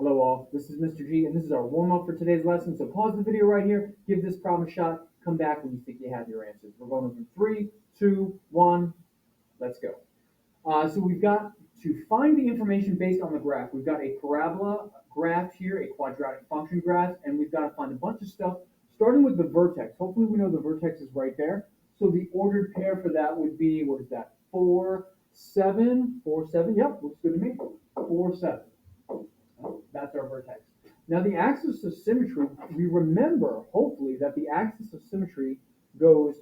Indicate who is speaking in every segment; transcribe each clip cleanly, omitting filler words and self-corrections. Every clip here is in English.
Speaker 1: Hello all, this is Mr. G, and this is our warm-up for today's lesson. So pause the video right here, give this problem a shot, come back when you think you have your answers. We're going from 3, 2, 1, let's go. So we've got to find the information based on the graph. We've got a parabola graph here, a quadratic function graph, and we've got to find a bunch of stuff, starting with the vertex. Hopefully we know the vertex is right there. So the ordered pair for that would be, what is that, 4, 7, 4, 7, yep, looks good to me, 4, 7. That's our vertex. Now the axis of symmetry, we remember, hopefully, that the axis of symmetry goes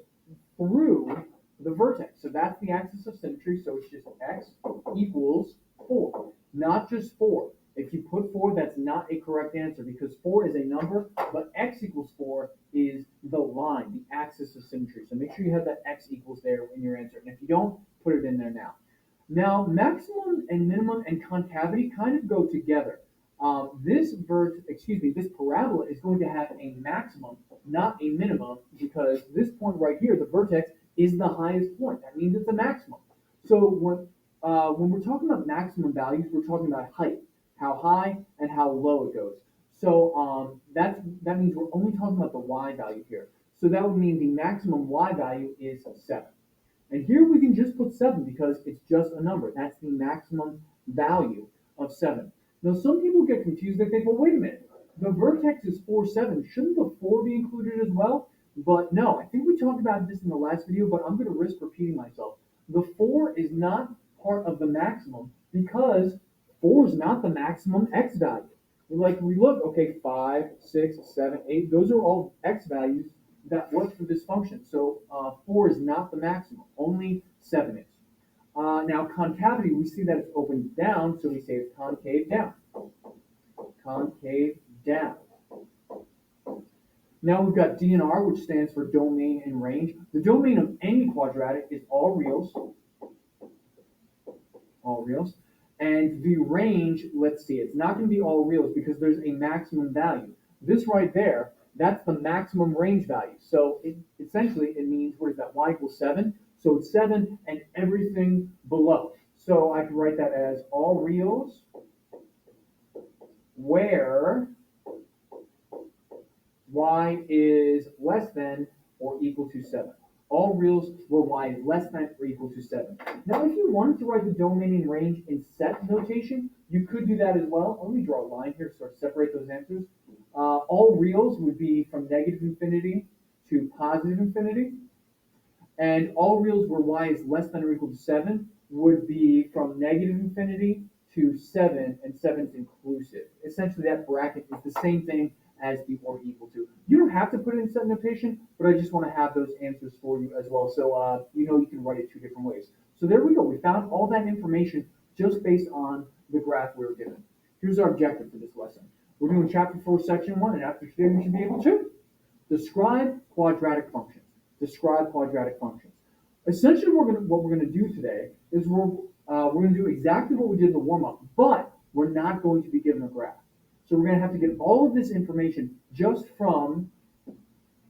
Speaker 1: through the vertex. So that's the axis of symmetry, so it's just x equals 4, not just 4. If you put 4, that's not a correct answer because 4 is a number, but x equals 4 is the line, the axis of symmetry. So make sure you have that x equals there in your answer. And if you don't, put it in there now. Now, maximum and minimum and concavity kind of go together. This parabola is going to have a maximum, not a minimum, because this point right here, the vertex, is the highest point. That means it's a maximum. So when we're talking about maximum values, we're talking about height, how high and how low it goes. So that means we're only talking about the y value here. So that would mean the maximum y value is 7. And here we can just put 7 because it's just a number. That's the maximum value of 7. Now, some people get confused. They think, well, wait a minute. The vertex is 4, 7. Shouldn't the 4 be included as well? But no, I think we talked about this in the last video, but I'm going to risk repeating myself. The 4 is not part of the maximum because 4 is not the maximum x value. Like we look, okay, 5, 6, 7, 8, those are all x values that work for this function. So 4 is not the maximum, only 7 is. Now concavity, we see that it's open down, so we say it's concave down. Concave down. Now we've got DNR, which stands for domain and range. The domain of any quadratic is all reals. All reals. And the range, let's see, it's not going to be all reals because there's a maximum value. This right there, that's the maximum range value. So essentially it means, what is that, y equals 7? So it's 7 and everything below. So I can write that as all reals where y is less than or equal to 7. All reals where y is less than or equal to 7. Now, if you wanted to write the domain and range in set notation, you could do that as well. Let me draw a line here to sort of separate those answers. All reals would be from negative infinity to positive infinity. And all reals where y is less than or equal to 7 would be from negative infinity to 7, and 7 is inclusive. Essentially, that bracket is the same thing as the or equal to. You don't have to put it in set notation, but I just want to have those answers for you as well. So you can write it 2 different ways. So there we go. We found all that information just based on the graph we were given. Here's our objective for this lesson. We're doing chapter 4, section 1, and after today we should be able to describe quadratic functions. Describe quadratic functions. Essentially, what we're going to do today is we're going to do exactly what we did in the warm-up, but we're not going to be given a graph. So we're going to have to get all of this information just from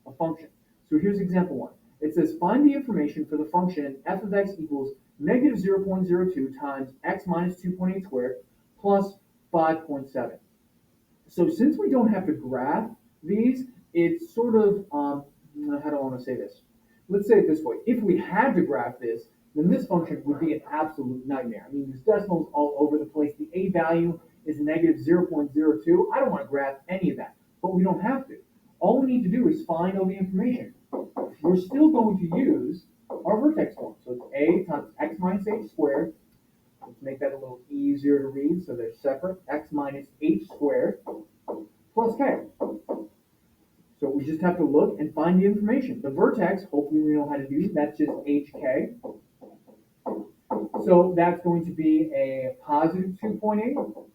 Speaker 1: a function. So here's example 1. It says find the information for the function f of x equals negative 0.02 times x minus 2.8 squared plus 5.7. So since we don't have to graph these, it's sort of, how do I want to say this? Let's say it this way. If we had to graph this, then this function would be an absolute nightmare. I mean, there's decimals all over the place. The a value is negative 0.02. I don't want to graph any of that, but we don't have to. All we need to do is find all the information. We're still going to use our vertex form. So it's a times x minus h squared. Let's make that a little easier to read so they're separate. X minus h squared plus k. So we just have to look and find the information. The vertex, hopefully we know how to do, that's just hk. So that's going to be a positive 2.8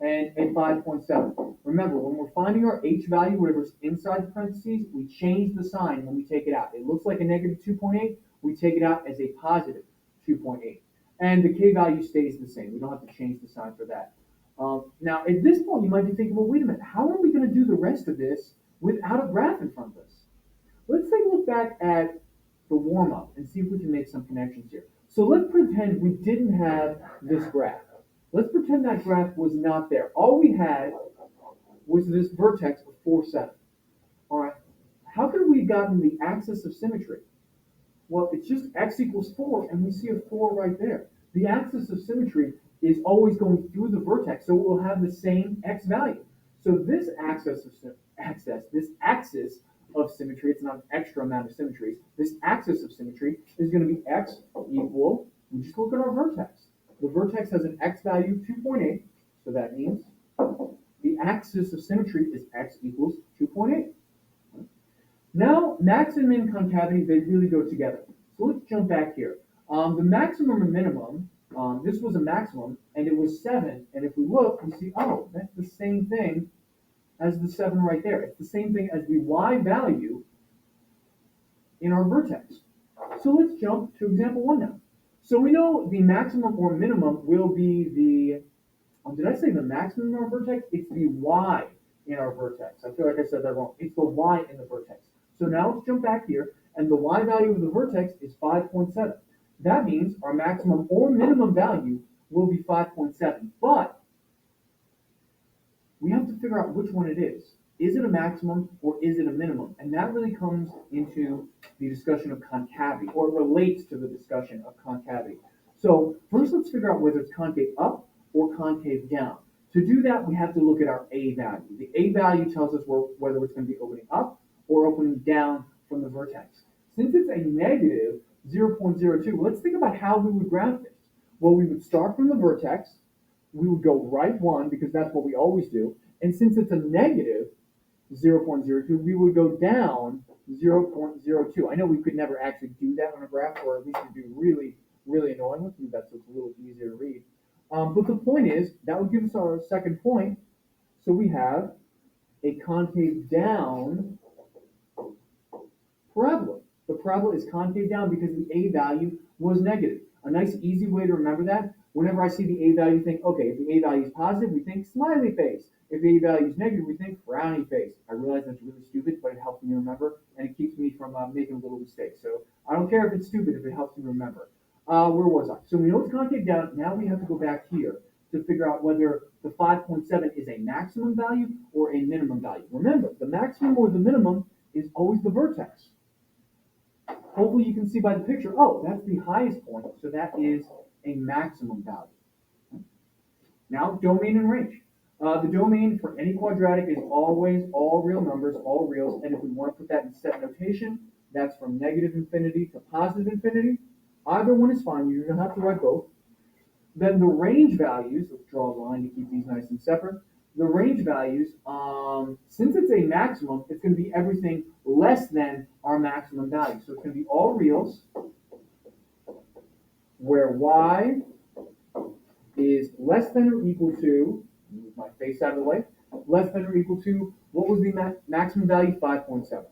Speaker 1: and a 5.7. Remember, when we're finding our h value, whatever's inside the parentheses, we change the sign when we take it out. It looks like a negative 2.8. We take it out as a positive 2.8. And the k value stays the same. We don't have to change the sign for that. Now, at this point, you might be thinking, well, wait a minute. How are we going to do the rest of this without a graph in front of us? Let's take a look back at the warm-up and see if we can make some connections here. So let's pretend we didn't have this graph. Let's pretend that graph was not there. All we had was this vertex of 4, 7. All right. How could we have gotten the axis of symmetry? Well, it's just x equals 4, and we see a 4 right there. The axis of symmetry is always going through the vertex, so it will have the same x value. So this this axis of symmetry, it's not an extra amount of symmetries, this axis of symmetry is going to be x equal, we just look at our vertex. The vertex has an x value of 2.8, so that means the axis of symmetry is x equals 2.8. Now, max and min concavity, they really go together. So let's jump back here. The maximum or minimum, this was a maximum, and it was 7. And if we look, we see, oh, that's the same thing as the 7 right there. It's the same thing as the y value in our vertex. So let's jump to example 1 now. So we know the maximum or minimum will be the, did I say the maximum in our vertex? It's the y in our vertex. I feel like I said that wrong. It's the y in the vertex. So now let's jump back here, and the y value of the vertex is 5.7. That means our maximum or minimum value will be 5.7, but we have to figure out which one it is. Is it a maximum or is it a minimum? And that really comes into the discussion of concavity, or it relates to the discussion of concavity. So first let's figure out whether it's concave up or concave down. To do that, we have to look at our A value. The A value tells us whether it's going to be opening up or opening down from the vertex. Since it's a negative 0.02, let's think about how we would graph this. Well, we would start from the vertex, we would go right 1 because that's what we always do, and since it's a negative 0.02, we would go down 0.02. I know we could never actually do that on a graph, or at least it'd be really, really annoying. Let's do that so it's a little easier to read. But the point is, that would give us our second point. So we have a concave down parabola. The parabola is concave down because the A value was negative. A nice easy way to remember that, whenever I see the A value, think, okay, if the A value is positive, we think smiley face. If the A value is negative, we think frowny face. I realize that's really stupid, but it helps me remember, and it keeps me from making a little mistake. So I don't care if it's stupid if it helps me remember. Where was I? So we know it's concave down. Now we have to go back here to figure out whether the 5.7 is a maximum value or a minimum value. Remember, the maximum or the minimum is always the vertex. Hopefully you can see by the picture, oh, that's the highest point, so that is a maximum value. Now, domain and range. The domain for any quadratic is always all real numbers, all reals, and if we want to put that in set notation, that's from negative infinity to positive infinity. Either one is fine, you don't have to write both. Then the range values, let's draw a line to keep these nice and separate. The range values, since it's a maximum, it's going to be everything less than our maximum value. So it's going to be all reals, where y is less than or equal to, move my face out of the way, less than or equal to, what was the maximum value? 5.7.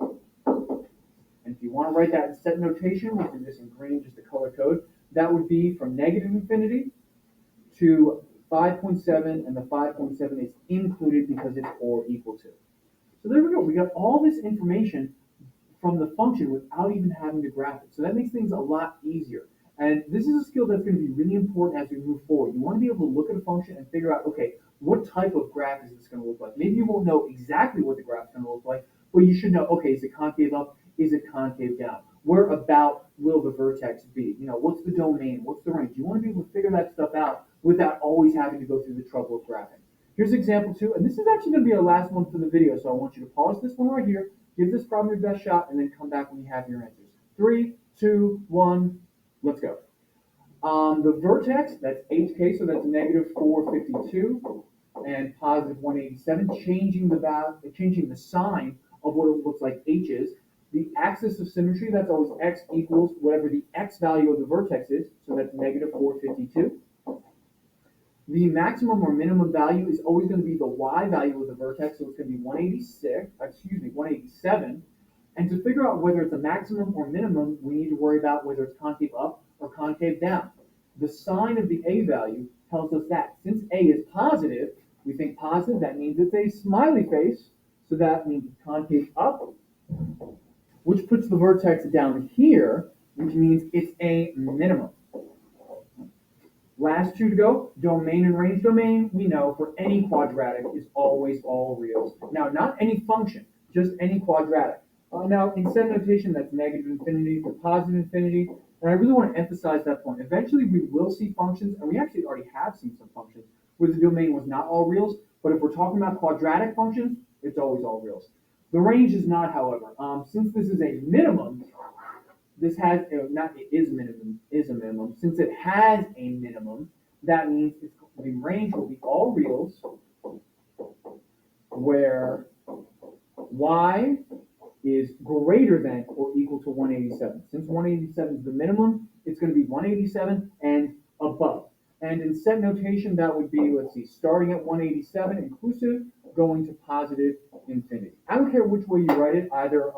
Speaker 1: And if you want to write that in set notation, we can just in green, just a color code, that would be from negative infinity to 5.7, and the 5.7 is included because it's or equal to. So there we go. We got all this information from the function without even having to graph it. So that makes things a lot easier. And this is a skill that's going to be really important as we move forward. You want to be able to look at a function and figure out, okay, what type of graph is this going to look like? Maybe you won't know exactly what the graph is going to look like, but you should know, okay, is it concave up? Is it concave down? Where about will the vertex be? You know, what's the domain? What's the range? You want to be able to figure that stuff out without always having to go through the trouble of graphing. Here's example 2, and this is actually going to be our last one for the video, so I want you to pause this one right here, give this problem your best shot, and then come back when you have your answers. 3, 2, 1, let's go. The vertex, that's hk, so that's negative 452 and positive 187, changing the sign of what it looks like h is. The axis of symmetry, that's always x equals whatever the x value of the vertex is, so that's negative 452. The maximum or minimum value is always going to be the y value of the vertex, so it's going to be 187. And to figure out whether it's a maximum or minimum, we need to worry about whether it's concave up or concave down. The sign of the a value tells us that. Since a is positive, we think positive, that means it's a smiley face, so that means it's concave up, which puts the vertex down here, which means it's a minimum. Last two to go, domain and range. Domain, we know for any quadratic is always all reals. Now, not any function, just any quadratic. Now, in set notation, that's negative infinity to positive infinity. And I really want to emphasize that point. Eventually, we will see functions, and we actually already have seen some functions where the domain was not all reals. But if we're talking about quadratic functions, it's always all reals. The range is not, however. Since this is a minimum, this has not it is a minimum. Since it has a minimum, that means the range will be all reals where y is greater than or equal to 187. Since 187 is the minimum, it's going to be 187 and above. And in set notation, that would be, let's see, starting at 187 inclusive, going to positive infinity. I don't care which way you write it, either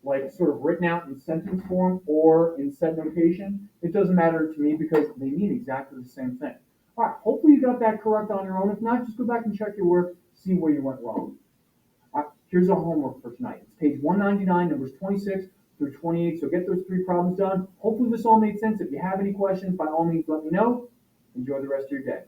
Speaker 1: like sort of written out in sentence form or in set notation. It doesn't matter to me because they mean exactly the same thing. All right, hopefully you got that correct on your own. If not, just go back and check your work, see where you went wrong. Here's our homework for tonight. It's page 199, numbers 26 through 28. So get those three problems done. Hopefully this all made sense. If you have any questions, by all means, let me know. Enjoy the rest of your day.